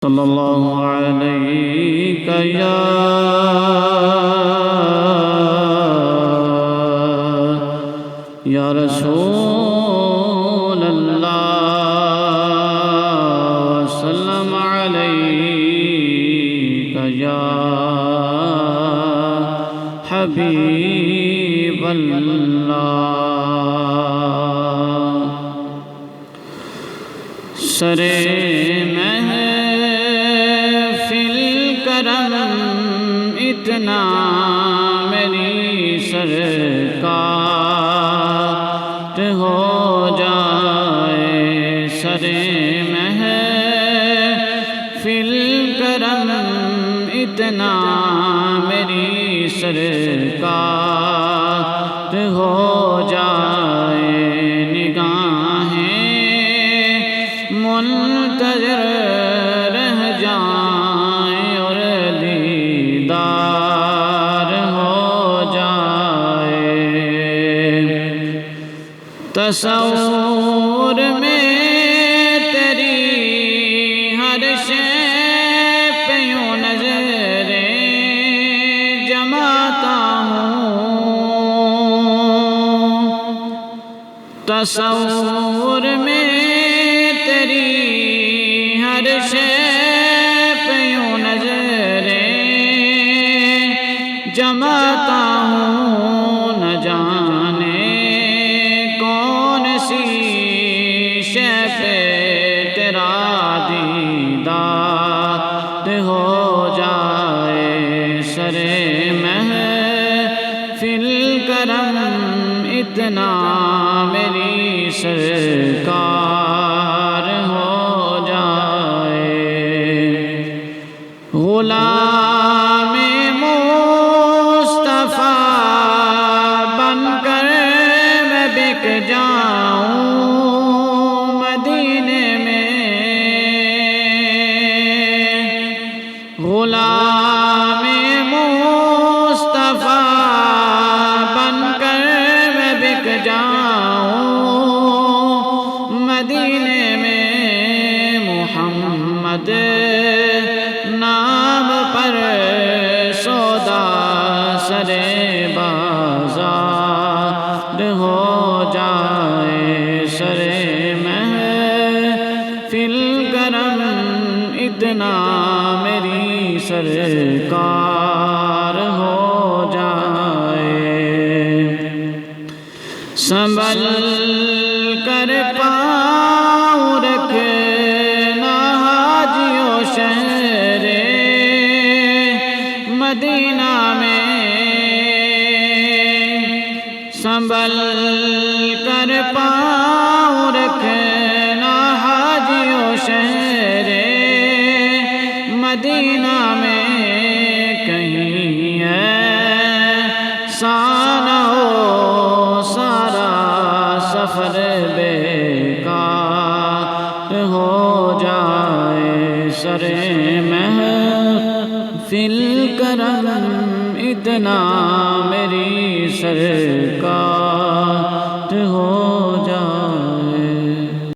صلی اللہ علیہ یا رسول اللہ، سلم علیک یا حبیب اللہ۔ سرے اتنا میری سرکار ہو جائے، سرے محفل کرم اتنا میری سرکار ہو جائے، نگاہیں منتظر رہ جائیں اور دیدار ہو جائے۔ تصور میں تیری ہر شے پہ یوں نظریں جماتا ہوں، تصور میں تیری ہر شے پہ یوں نظریں جماتا ہوں، نہ جانے کون سی شے پہ تیرا دیدار ہو جائے، سرے محفل کرم اتنا میری سرکار ہو جائے۔ غلام مصطفیٰ بن کر میں بک جاؤں مدینے میں، غلام مصطفیٰ بن کر میں بک جاؤں مدینے میں، محمد نام پر سودا سرے بازار ہو جائے، سرے محفل کرم اتنا میری سرکار ہو جائے۔ سنبھل کر پاؤں رکھنا حاجیوں شہر مدینہ میں، سنبھل کر پاؤں رکھنا حاجیوں شہر مدینہ میں، کہیں ایسا نہ ہو سارا سفر بیکار ہو جائے، سرے محفل کرم اتنا میری سرکار